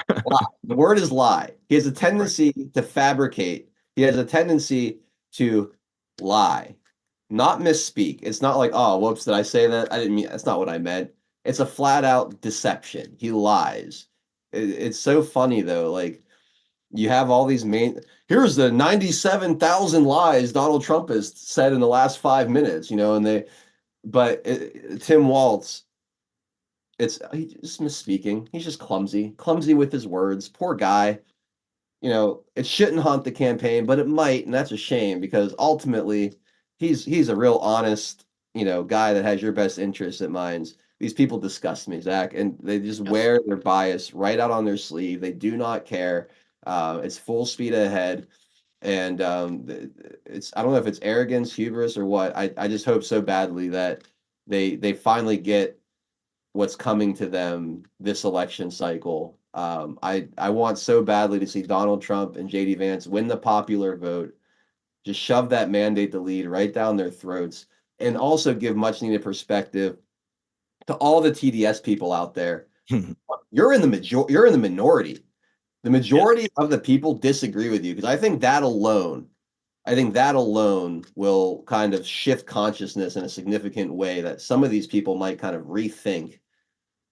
Lie. The word is lie. He has a tendency to fabricate. He has a tendency to lie, not misspeak. It's not like, oh, whoops, did I say that? I didn't mean, that's not what I meant. It's a flat out deception. He lies. It's so funny though. Like you have all these here's the 97,000 lies Donald Trump has said in the last 5 minutes, but Tim Walz, he's just misspeaking. He's just clumsy with his words. Poor guy. It shouldn't haunt the campaign, but it might, and that's a shame because ultimately he's a real honest, guy that has your best interests at mind. These people disgust me, Zach, and they just wear their bias right out on their sleeve. They do not care. It's full speed ahead, and I don't know if it's arrogance, hubris, or what. I just hope so badly that they finally get what's coming to them this election cycle. I want so badly to see Donald Trump and J.D. Vance win the popular vote, just shove that mandate to lead right down their throats, and also give much needed perspective to all the TDS people out there. You're in the minority. The majority of the people disagree with you, because I think that alone will kind of shift consciousness in a significant way, that some of these people might kind of rethink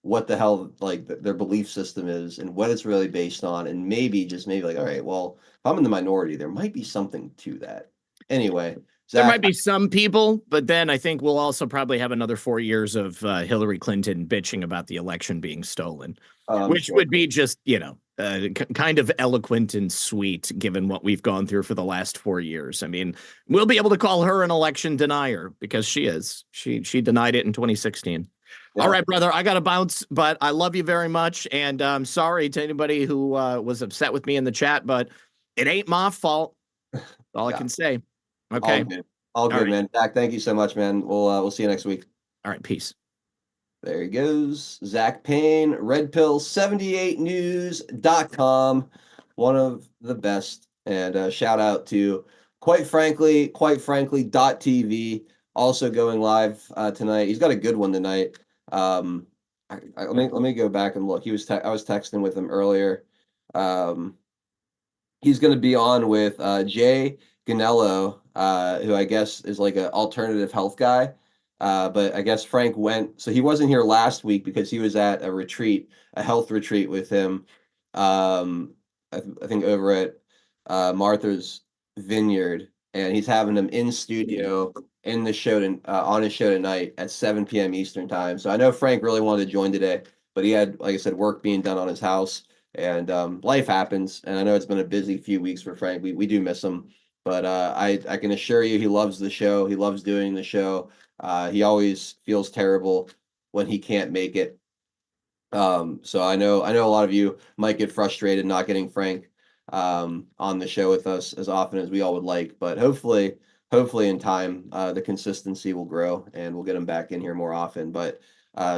what the hell like their belief system is and what it's really based on, and maybe like, all right, well, if I'm in the minority, there might be something to that. Anyway, Zach, there might be some people, but then I think we'll also probably have another 4 years of Hillary Clinton bitching about the election being stolen, which would be just, kind of eloquent and sweet given what we've gone through for the last 4 years. I mean, we'll be able to call her an election denier because she is. She denied it in 2016. Yeah. All right, brother, I got to bounce, but I love you very much. And I'm sorry to anybody who was upset with me in the chat, but it ain't my fault. That's all I can say. Okay. All good, right. man. Zach, thank you so much, man. We'll see you next week. All right. Peace. There he goes. Zach Payne, redpill78news.com. One of the best. And shout out to quite frankly .tv, also going live tonight. He's got a good one tonight. Let me go back and look. I was texting with him earlier. He's going to be on with Jay Ganello, who I guess is like an alternative health guy. But I guess Frank went, so he wasn't here last week because he was at a retreat, a health retreat with him. I think over at Martha's Vineyard, and he's having him in studio in the show on his show tonight at 7 p.m. Eastern time. So I know Frank really wanted to join today, but he had, like I said, work being done on his house, and life happens. And I know it's been a busy few weeks for Frank. We do miss him, but I can assure you he loves the show. He loves doing the show. He always feels terrible when he can't make it. So I know a lot of you might get frustrated not getting Frank on the show with us as often as we all would like, but hopefully in time the consistency will grow and we'll get him back in here more often. But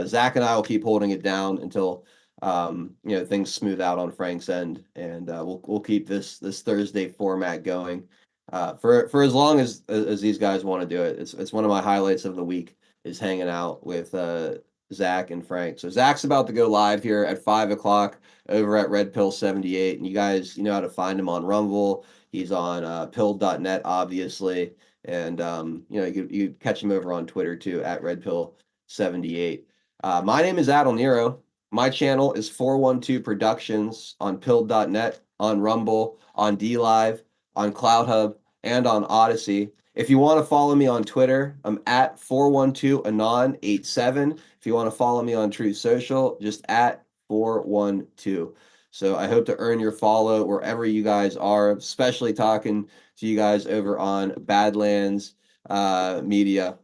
Zach and I will keep holding it down until things smooth out on Frank's end, and we'll keep this Thursday format going for as long as these guys want to do it. It's one of my highlights of the week is hanging out with Zach and Frank. So Zach's about to go live here at 5 o'clock over at Red Pill 78, and you guys, you know how to find him on Rumble. He's on pill.net, obviously, and you catch him over on Twitter too at Red Pill 78. My name is Adel Nero. My channel is 412 Productions on pill.net, on Rumble, on DLive, on CloudHub, and on Odyssey. If you want to follow me on Twitter, I'm at 412anon87. If you want to follow me on Truth Social, just at 412. So I hope to earn your follow wherever you guys are, especially talking to you guys over on Badlands Media.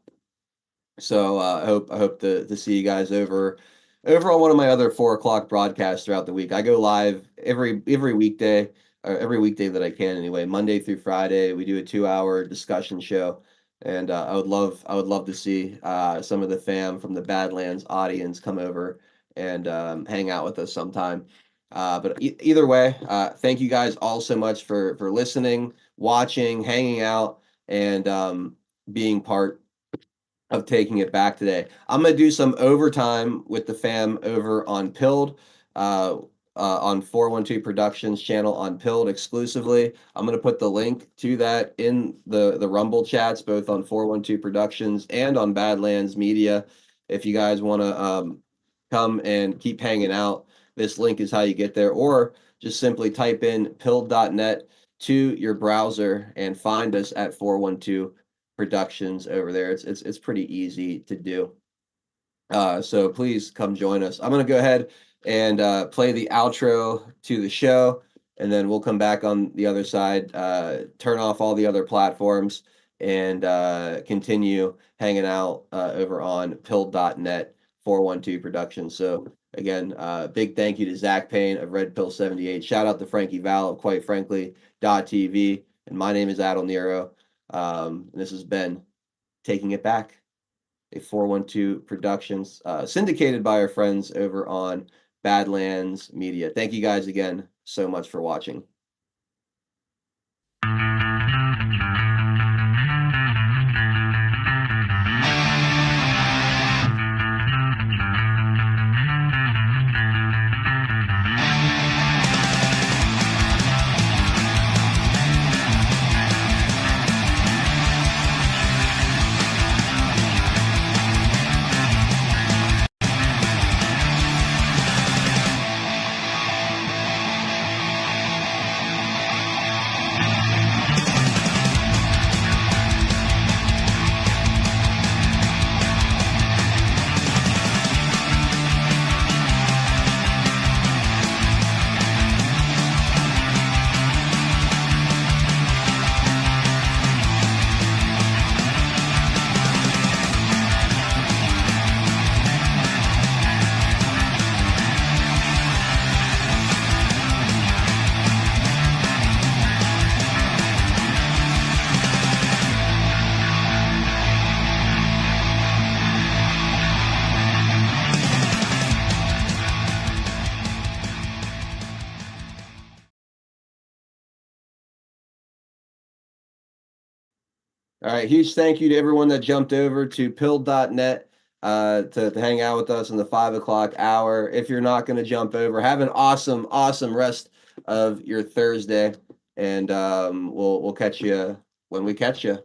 So I hope to see you guys over on one of my other 4 o'clock broadcasts throughout the week. I go live every weekday. Every weekday that I can anyway, Monday through Friday. We do a 2-hour discussion show, and I would love to see some of the fam from the Badlands audience come over and hang out with us sometime. But either way, thank you guys all so much for listening, watching, hanging out, and being part of taking it back today. I'm gonna do some overtime with the fam over on Pilled. On 412 Productions channel on Pilled exclusively. I'm going to put the link to that in the Rumble chats, both on 412 Productions and on Badlands Media. If you guys want to come and keep hanging out, this link is how you get there, or just simply type in pilled.net to your browser and find us at 412 Productions over there. It's pretty easy to do. So please come join us. I'm going to go ahead and play the outro to the show, and then we'll come back on the other side, turn off all the other platforms, and continue hanging out over on pill.net 412 Productions. So again, big thank you to Zach Payne of Red Pill 78. Shout out to Frankie Val of quite frankly .tv. And my name is Adel Nero. And this has been Taking It Back, a 412 Productions, syndicated by our friends over on Badlands Media. Thank you guys again so much for watching. All right. Huge thank you to everyone that jumped over to pill.net to hang out with us in the 5 o'clock hour. If you're not going to jump over, have an awesome, awesome rest of your Thursday. And we'll catch you when we catch you.